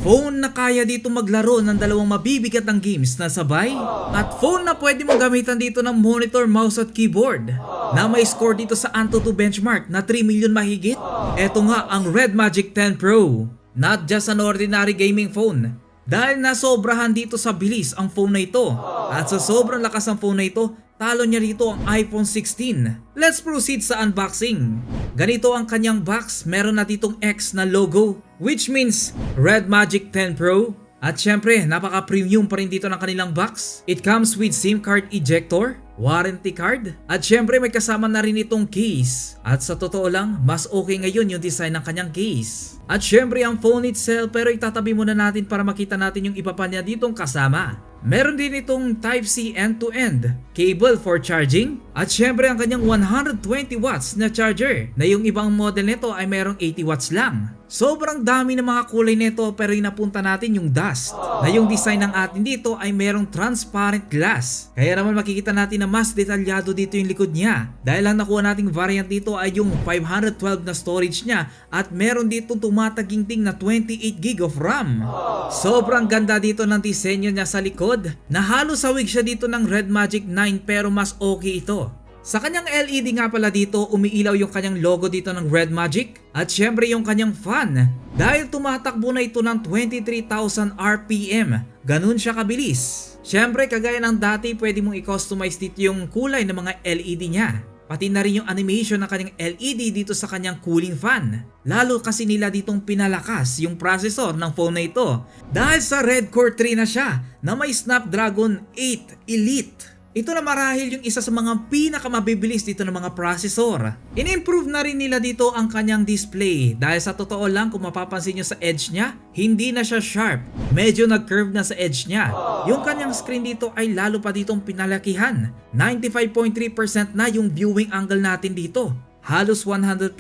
Phone na kaya dito maglaro ng dalawang mabibigat ng games na sabay. At phone na pwede mong gamitan dito ng monitor, mouse at keyboard. Na may score dito sa Antutu benchmark na 3 million mahigit. Eto nga ang Red Magic 10 Pro. Not just an ordinary gaming phone. Dahil nasobrahan dito sa bilis ang phone na ito. At sa sobrang lakas ng phone na ito, talo niya rito ang iPhone 16. Let's proceed sa unboxing. Ganito ang kanyang box, meron na ditong X na logo, which means Red Magic 10 Pro. At syempre, napaka-premium pa rin dito ng kanilang box. It comes with SIM card ejector, warranty card, at syempre may kasama na rin itong case. At sa totoo lang, mas okay ngayon yung design ng kanyang case. At syempre ang phone itself, pero itatabi muna natin para makita natin yung iba pa niya ditong kasama. Meron din itong Type-C end-to-end, cable for charging, at syempre ang kanyang 120 watts na charger, na yung ibang model nito ay merong 80 watts lang. Sobrang dami ng mga kulay nito, pero inapunta natin yung dust, na yung design ng atin dito ay merong transparent glass. Kaya naman makikita natin na mas detalyado dito yung likod niya. Dahil ang nakuha nating variant dito ay yung 512 na storage niya, at meron dito tumataginting na 28GB of RAM. Sobrang ganda dito ng disenyo niya sa likod, na halos sawig siya dito ng Red Magic 9, pero mas okay ito. Sa kanyang LED nga pala dito, umiilaw yung kanyang logo dito ng Red Magic, at syempre yung kanyang fan, dahil tumatakbo na ito ng 23,000 RPM. Ganun siya kabilis. Syempre kagaya ng dati, pwede mong i-customize dito yung kulay ng mga LED niya. Pati na rin yung animation ng kanyang LED dito sa kanyang cooling fan. Lalo kasi nila ditong pinalakas yung processor ng phone na ito. Dahil sa Red Core 3 na siya, na may Snapdragon 8 Elite. Ito na marahil yung isa sa mga pinakamabibilis dito ng mga processor. In-improve na rin nila dito ang kanyang display. Dahil sa totoo lang, kung mapapansin nyo sa edge niya, hindi na siya sharp. Medyo nag-curve na sa edge niya. Yung kanyang screen dito ay lalo pa ditong pinalakihan. 95.3% na yung viewing angle natin dito. Halos 100%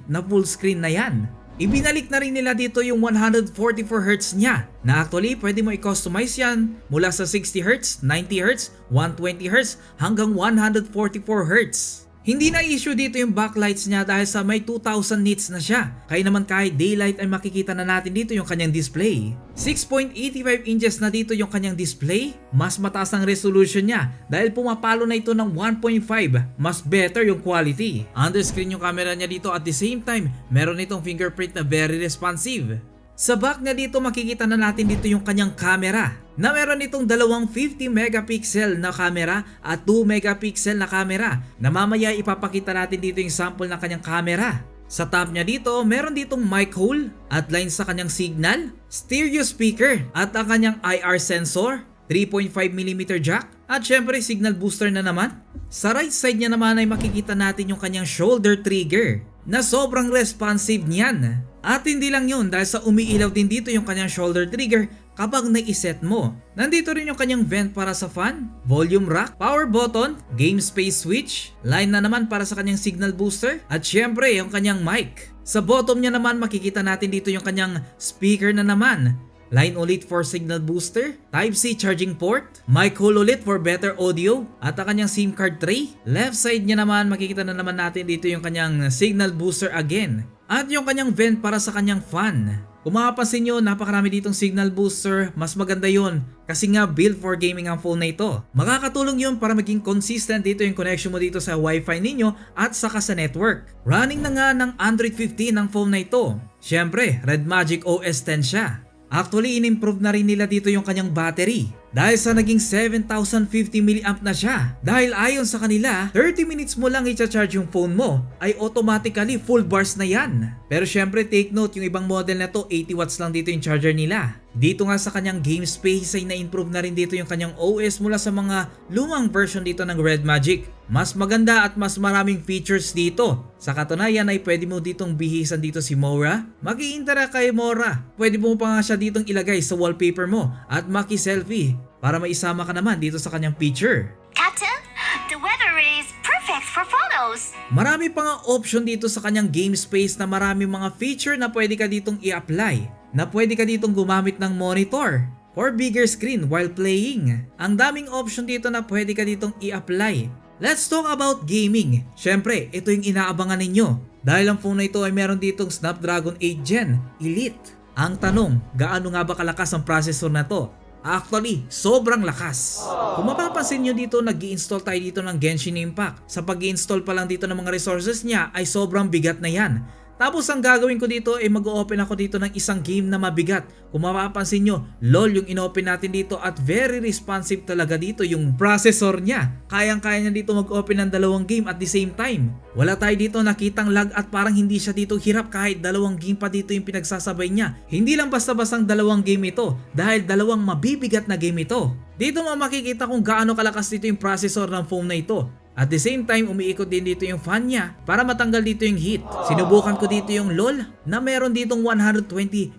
na full screen na yan. Ibinalik na rin nila dito yung 144Hz niya, na actually pwede mo i-customize yan mula sa 60Hz, 90Hz, 120Hz hanggang 144Hz. Hindi na issue dito yung backlights niya dahil sa may 2000 nits na siya. Kaya naman kahit daylight ay makikita na natin dito yung kanyang display. 6.85 inches na dito yung kanyang display. Mas mataas ang resolution niya dahil pumapalo na ito ng 1.5. Mas better yung quality. Underscreen yung camera niya dito, at the same time meron itong fingerprint na very responsive. Sa back niya dito makikita na natin dito yung kanyang camera, na meron itong dalawang 50 megapixel na camera at 2 megapixel na camera, na mamaya ipapakita natin dito yung sample ng kanyang camera. Sa top niya dito, meron ditong mic hole at line sa kanyang signal, stereo speaker at ang kanyang IR sensor, 3.5mm jack, at syempre signal booster na naman. Sa right side niya naman ay makikita natin yung kanyang shoulder trigger, na sobrang responsive niyan. At hindi lang yun, dahil sa umiilaw din dito yung kanyang shoulder trigger kapag nai-set mo. Nandito rin yung kanyang vent para sa fan, volume rack, power button, game space switch, line na naman para sa kanyang signal booster, at syempre yung kanyang mic. Sa bottom niya naman makikita natin dito yung kanyang speaker na naman. Line ulit for signal booster, Type-C charging port, mic hole ulit for better audio, at ang kanyang SIM card tray. Left side niya naman makikita na naman natin dito yung kanyang signal booster again, at yung kanyang vent para sa kanyang fan. Kung mapapansin nyo, napakarami ditong signal booster. Mas maganda yun kasi nga build for gaming ang phone na ito. Makakatulong yun para maging consistent dito yung connection mo dito sa wifi ninyo at saka sa network. Running na nga ng Android 15 ang phone na ito. Syempre, Red Magic OS 10 siya. Actually, in-improve na rin nila dito yung kanyang battery, dahil sa naging 7,050 mAh na siya. Dahil ayon sa kanila, 30 minutes mo lang i-charge yung phone mo, ay automatically full bars na yan. Pero syempre take note, yung ibang model na to 80 watts lang dito yung charger nila. Dito nga sa kanyang game space ay na-improve na rin dito yung kanyang OS mula sa mga lumang version dito ng Red Magic. Mas maganda at mas maraming features dito. Sa katunayan ay pwede mo ditong bihisan dito si Mora, maki-interact kay Mora. Pwede mo pa nga siya ditong ilagay sa wallpaper mo at maki-selfie para maisama ka naman dito sa kanyang picture. Captain, the weather is perfect for photos. Marami pa nga option dito sa kanyang game space, na marami mga feature na pwede ka ditong i-apply. Na pwede ka ditong gumamit ng monitor or bigger screen while playing. Ang daming option dito na pwede ka ditong i-apply. Let's talk about gaming. Syempre, ito yung inaabangan ninyo. Dahil ang phone na ito ay meron ditong Snapdragon 8 Gen Elite. Ang tanong, gaano nga ba kalakas ang processor na to? Actually, sobrang lakas. Kung mapapansin nyo dito, nag-i-install tayo dito ng Genshin Impact. Sa pag-i-install pa lang dito ng mga resources niya ay sobrang bigat na yan. Tapos ang gagawin ko dito ay mag-open ako dito ng isang game na mabigat. Kung mapapansin nyo, LOL yung inopen natin dito at very responsive talaga dito yung processor niya. Kayang-kaya niya dito mag-open ng dalawang game at the same time. Wala tayo dito nakitang lag at parang hindi siya dito hirap kahit dalawang game pa dito yung pinagsasabay niya. Hindi lang basta-bastang dalawang game ito dahil dalawang mabibigat na game ito. Dito mo makikita kung gaano kalakas dito yung processor ng phone na ito. At the same time, umiikot din dito yung fan niya para matanggal dito yung heat. Sinubukan ko dito yung LOL na meron ditong 120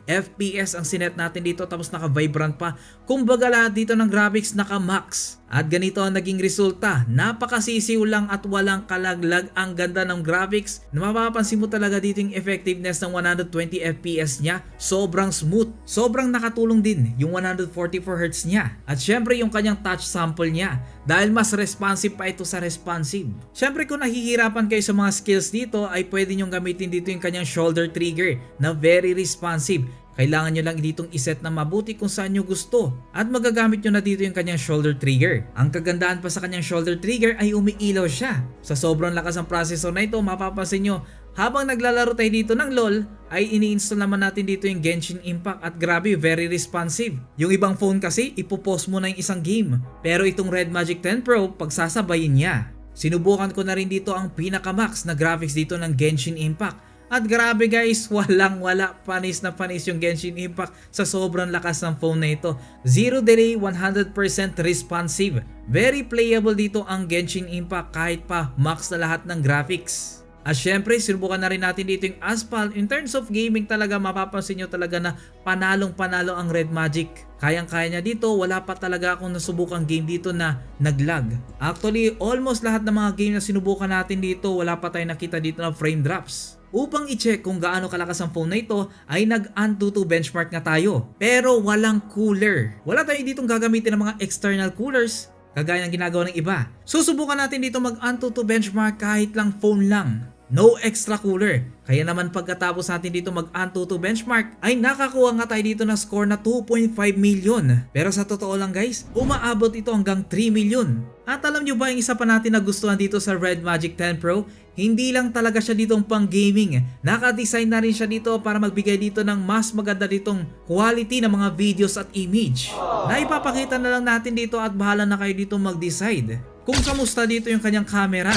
FPS ang sinet natin dito tapos naka-vibrant pa. Kumbaga lahat dito ng graphics naka-max. At ganito ang naging resulta. Napakasisiw lang at walang kalaglag. Ang ganda ng graphics. Na mapapansin mo talaga dito yung effectiveness ng 120 FPS niya. Sobrang smooth. Sobrang nakatulong din yung 144Hz niya. At syempre yung kanyang touch sample niya. Dahil mas responsive pa ito sa responsive. Syempre kung nahihirapan kayo sa mga skills dito ay pwede nyong gamitin dito yung kanyang shoulder trigger na very responsive. Kailangan nyo lang ditong iset na mabuti kung saan nyo gusto at magagamit nyo na dito yung kanyang shoulder trigger. Ang kagandahan pa sa kanyang shoulder trigger ay umiilaw siya. Sa sobrang lakas ng processor na ito, mapapansin nyo, habang naglalaro tayo dito ng LOL, ay ini-install naman natin dito yung Genshin Impact at grabe, very responsive. Yung ibang phone kasi, ipopost mo na yung isang game. Pero itong Red Magic 10 Pro, pagsasabayin niya. Sinubukan ko na rin dito ang pinaka-max na graphics dito ng Genshin Impact. At grabe guys, walang-wala, panis na panis yung Genshin Impact sa sobrang lakas ng phone na ito. Zero delay, 100% responsive. Very playable dito ang Genshin Impact kahit pa max na lahat ng graphics. At syempre, sinubukan na rin natin dito yung Asphalt. In terms of gaming talaga, mapapansin nyo talaga na panalong-panalo ang Red Magic. Kayang-kaya niya dito, wala pa talaga akong nasubukang game dito na naglag. Actually, almost lahat ng mga game na sinubukan natin dito, wala pa tayong nakita dito na frame drops. Upang i-check kung gaano kalakas ang phone na ito, ay nag-Antutu benchmark nga tayo. Pero walang cooler. Wala tayo ditong gagamitin ng mga external coolers, kagaya ng ginagawa ng iba. Susubukan natin dito mag-Antutu benchmark kahit lang phone lang. No extra cooler. Kaya naman pagkatapos natin dito mag-Antutu benchmark ay nakakuha nga tayo dito ng score na 2.5 million. Pero sa totoo lang guys, umaabot ito hanggang 3 million. At alam nyo ba yung isa pa natin na gustuhan dito sa Red Magic 10 Pro? Hindi lang talaga siya ditong pang gaming. Naka-design na rin siya dito para magbigay dito ng mas maganda ditong quality ng mga videos at image. Na ipapakita na lang natin dito at bahala na kayo dito mag-decide kung kamusta dito yung kanyang camera.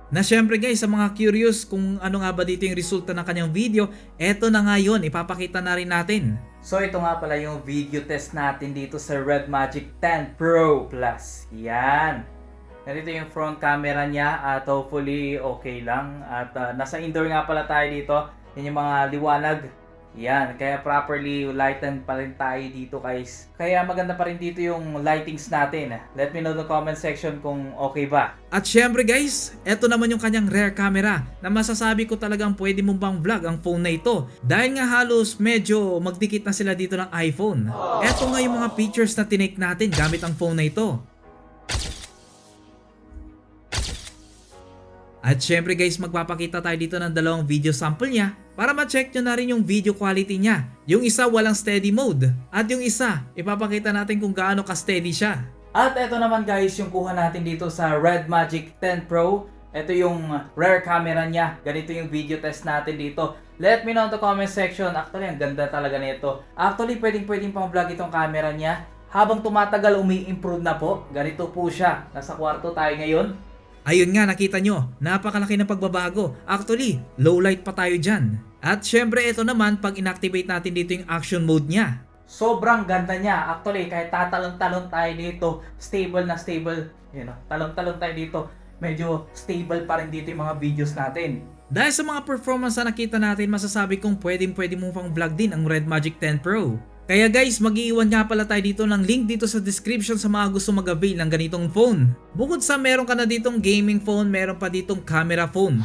Na syempre guys, sa mga curious kung ano nga ba dito yung resulta ng kanyang video, eto na nga yun, ipapakita na rin natin. So ito nga pala yung video test natin dito sa Red Magic 10 Pro Plus. Yan. Ganito yung front camera niya at hopefully okay lang. At nasa indoor nga pala tayo dito. Yan yung mga liwanag. Yan, kaya properly lighten pa rin tayo dito guys. Kaya maganda pa rin dito yung lightings natin. Let me know in the comment section kung okay ba. At syempre guys, eto naman yung kanyang rear camera na masasabi ko talagang pwede mong bang vlog ang phone na ito. Dahil nga halos medyo magdikit na sila dito ng iPhone. Eto nga yung mga features na tinake natin gamit ang phone na ito. At syempre guys, magpapakita tayo dito ng dalawang video sample niya para ma-check nyo na rin yung video quality niya. Yung isa walang steady mode at yung isa ipapakita natin kung gaano ka-steady siya. At eto naman guys yung kuha natin dito sa Red Magic 10 Pro. Ito yung rear camera niya. Ganito yung video test natin dito. Let me know in the comment section. Actually ang ganda talaga nito. Actually pwedeng pang vlog itong camera niya. Habang tumatagal umi-improve na po. Ganito po siya. Nasa kwarto tayo ngayon. Ayun nga, nakita nyo, napakalaki ng pagbabago. Actually, low light pa tayo dyan. At syempre ito naman, pag inactivate natin dito yung action mode niya. Sobrang ganda niya. Actually, kahit tatalon-talon tayo dito, stable na stable. Talon-talon tayo dito. Medyo stable pa rin dito yung mga videos natin. Dahil sa mga performance na nakita natin, masasabi kong pwede mo pang vlog din ang Red Magic 10 Pro. Kaya guys, mag-iiwan nga pala tayo dito ng link dito sa description sa mga gusto mag-avail ng ganitong phone. Bukod sa meron ka na ditong gaming phone, meron pa ditong camera phone.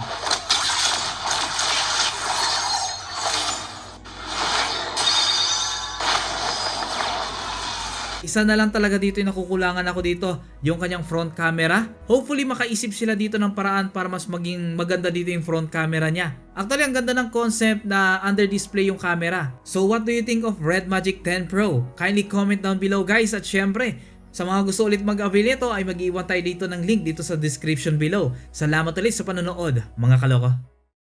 Isa na lang talaga dito yung nakukulangan ako dito, yung kanyang front camera. Hopefully makaisip sila dito ng paraan para mas maging maganda dito yung front camera niya. Actually ang ganda ng concept na under display yung camera. So what do you think of Red Magic 10 Pro? Kindly comment down below guys, at syempre sa mga gusto ulit mag-avail nito ay mag-iwan tayo dito ng link dito sa description below. Salamat ulit sa panonood mga kaloko.